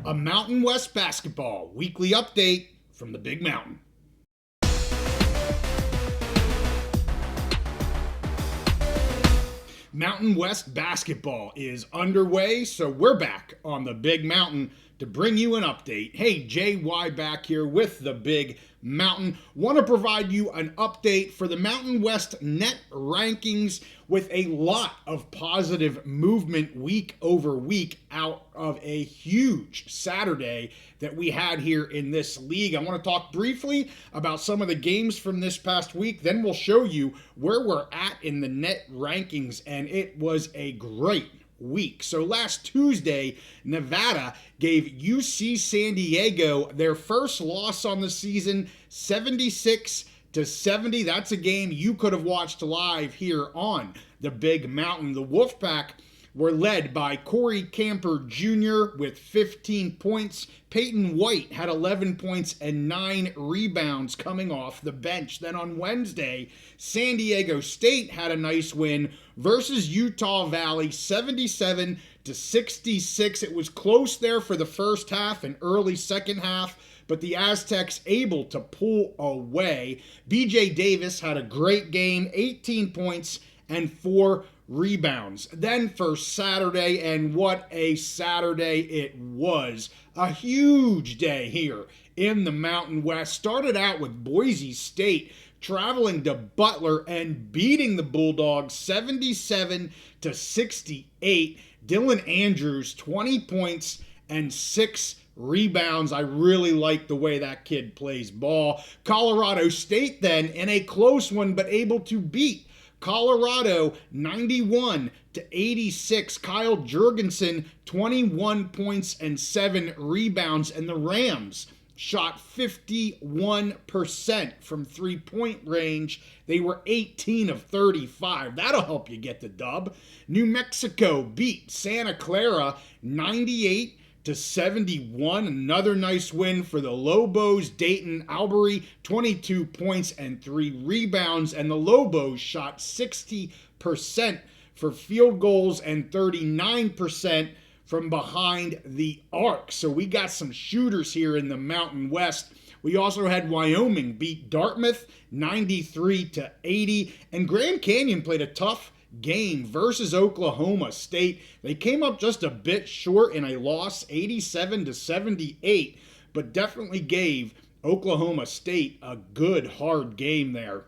A Mountain West basketball weekly update from the Big Mountain. Mountain West basketball is underway, so we're back on the Big Mountain to bring you an update. Hey, JY back here with the Big Mountain. Want to provide you an update for the Mountain West Net Rankings with a lot of positive movement week over week out of a huge Saturday that we had here in this league. I want to talk briefly about some of the games from this past week. Then we'll show you where we're at in the net rankings, and it was a great week. So last Tuesday, Nevada gave UC San Diego their first loss on the season, 76-70. That's a game you could have watched live here on the Big Mountain. The Wolfpack were led by Corey Camper Jr. with 15 points. Peyton White had 11 points and 9 rebounds coming off the bench. Then on Wednesday, San Diego State had a nice win versus Utah Valley, 77-66. It was close there for the first half and early second half, but the Aztecs able to pull away. BJ Davis had a great game, 18 points and 4 rebounds. Then for Saturday, and what a Saturday it was. A huge day here in the Mountain West. Started out with Boise State traveling to Butler and beating the Bulldogs 77-68. Dylan Andrews, 20 points and 6 rebounds. I really like the way that kid plays ball. Colorado State then in a close one, but able to beat Colorado 91-86. Kyle Jurgensen, 21 points and 7 rebounds. And the Rams shot 51% from three-point range. They were 18 of 35. That'll help you get the dub. New Mexico beat Santa Clara 98-71. Another nice win for the Lobos. Dayton Albury, 22 points and 3 rebounds. And the Lobos shot 60% for field goals and 39% from behind the arc. So we got some shooters here in the Mountain West. We also had Wyoming beat Dartmouth 93-80. And Grand Canyon played a tough game versus Oklahoma State. They came up just a bit short in a loss, 87-78, but definitely gave Oklahoma State a good, hard game there.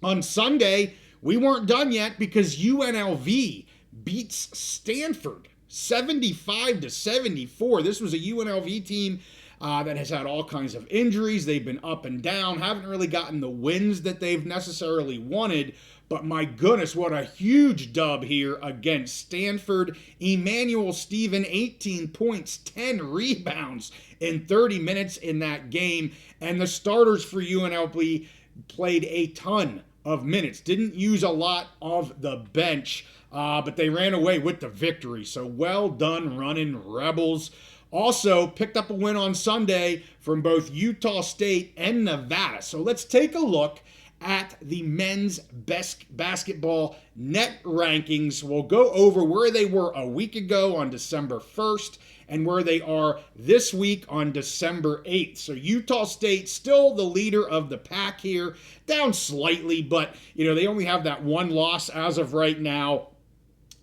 On Sunday, we weren't done yet because UNLV beats Stanford 75-74. This was a UNLV team that has had all kinds of injuries. They've been up and down, haven't really gotten the wins that they've necessarily wanted. But my goodness, what a huge dub here against Stanford. Emmanuel Stephen, 18 points, 10 rebounds in 30 minutes in that game. And the starters for UNLV played a ton of minutes. Didn't use a lot of the bench, but they ran away with the victory. So well done running Rebels. Also picked up a win on Sunday from both Utah State and Nevada. So let's take a look at the men's best basketball net rankings. We'll go over where they were a week ago on December 1st and where they are this week on December 8th. So Utah State still the leader of the pack here, down slightly, but they only have that one loss as of right now.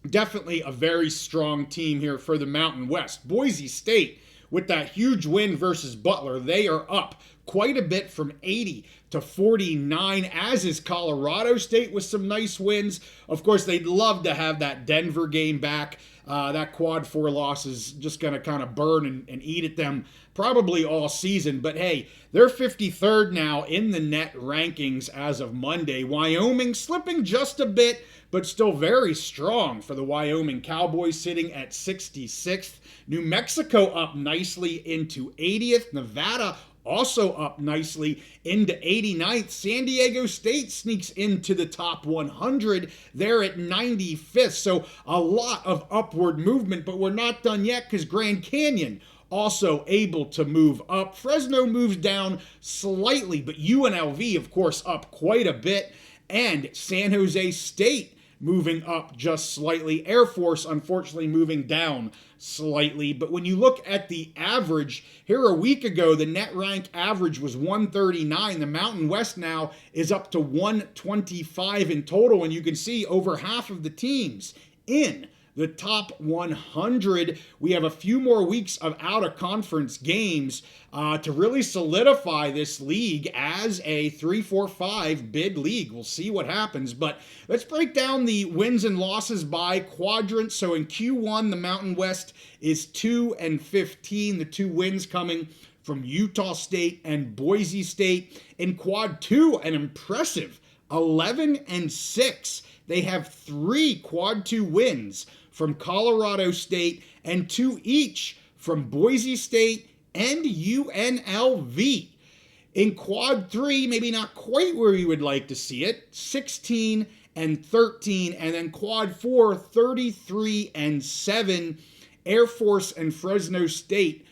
Definitely a very strong team here for the Mountain West. Boise State, with that huge win versus Butler, they are up quite a bit from 80-49, as is Colorado State with some nice wins. Of course, they'd love to have that Denver game back. That quad 4 loss is just going to kind of burn and eat at them probably all season. But hey, they're 53rd now in the net rankings as of Monday. Wyoming slipping just a bit, but still very strong for the Wyoming Cowboys, sitting at 66th. New Mexico up nicely into 80th. Nevada also up nicely into 89th. San Diego State sneaks into the top 100. They're at 95th. So a lot of upward movement, but we're not done yet because Grand Canyon also able to move up. Fresno moves down slightly, but UNLV, of course, up quite a bit. And San Jose State moving up just slightly. Air Force, unfortunately, moving down slightly. But when you look at the average, here a week ago, the net rank average was 139. The Mountain West now is up to 125 in total. And you can see over half of the teams in the top 100. We have a few more weeks of out-of-conference games to really solidify this league as a 3-4-5 bid league. We'll see what happens, but let's break down the wins and losses by quadrant. So in Q1, the Mountain West is 2-15. The 2 wins coming from Utah State and Boise State. In Quad 2, an impressive 11-6. They have 3 Quad 2 wins from Colorado State and 2 each from Boise State and UNLV. In Quad 3, maybe not quite where you would like to see it, 16-13, and then Quad 4, 33-7. Air Force and Fresno State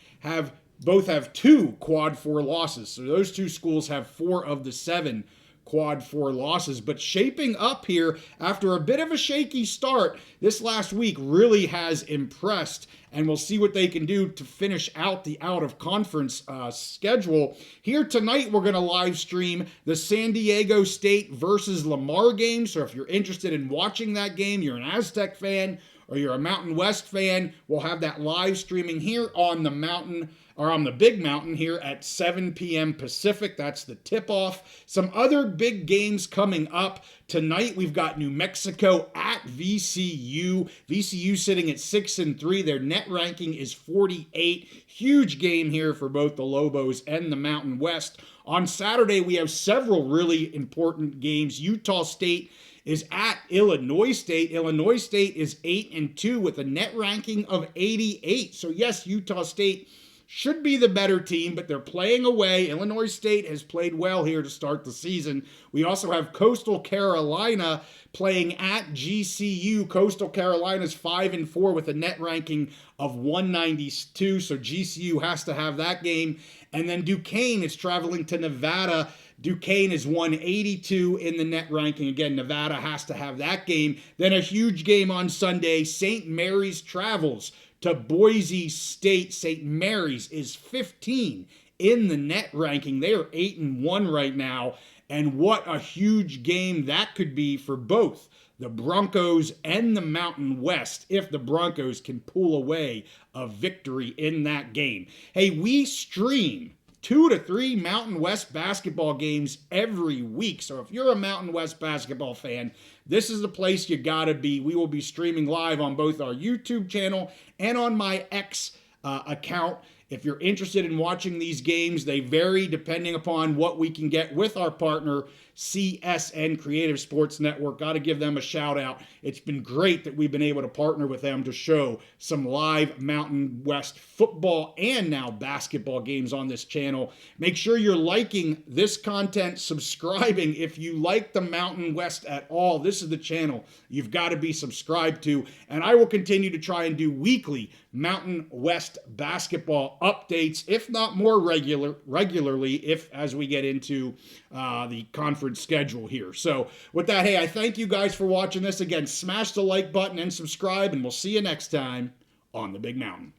both have 2 Quad 4 losses. So those 2 schools have 4 of the 7 Quad 4 losses, but shaping up here after a bit of a shaky start this last week really has impressed, and we'll see what they can do to finish out the out-of-conference schedule. Here tonight, we're going to live stream the San Diego State versus Lamar game, so if you're interested in watching that game, you're an Aztec fan, or you're a Mountain West fan, we'll have that live streaming here on the mountain, or on the Big Mountain here at 7 p.m. Pacific. That's the tip-off. Some other big games coming up. Tonight, we've got New Mexico at VCU. VCU sitting at 6-3. Their net ranking is 48. Huge game here for both the Lobos and the Mountain West. On Saturday, we have several really important games. Utah State is at Illinois State. Illinois State is 8-2 with a net ranking of 88. So yes, Utah State should be the better team, but they're playing away. Illinois State has played well here to start the season. We also have Coastal Carolina playing at GCU. Coastal Carolina's 5-4 with a net ranking of 192, so GCU has to have that game. And then Duquesne is traveling to Nevada. Duquesne is 182 in the net ranking. Again, Nevada has to have that game. Then a huge game on Sunday. St. Mary's travels to Boise State. St. Mary's is 15 in the net ranking. They are 8-1 right now. And what a huge game that could be for both the Broncos and the Mountain West if the Broncos can pull away a victory in that game. Hey, we stream 2 to 3 Mountain West basketball games every week. So if you're a Mountain West basketball fan, this is the place you gotta be. We will be streaming live on both our YouTube channel and on my X account. If you're interested in watching these games, they vary depending upon what we can get with our partner, CSN Creative Sports Network. Got to give them a shout out. It's been great that we've been able to partner with them to show some live Mountain West football and now basketball games on this channel. Make sure you're liking this content, subscribing. If you like the Mountain West at all, this is the channel you've got to be subscribed to. And I will continue to try and do weekly Mountain West basketball updates, if not more regularly, if as we get into the conference schedule here. So with that, hey, I thank you guys for watching this. Again, smash the like button and subscribe, and we'll see you next time on the Big Mountain.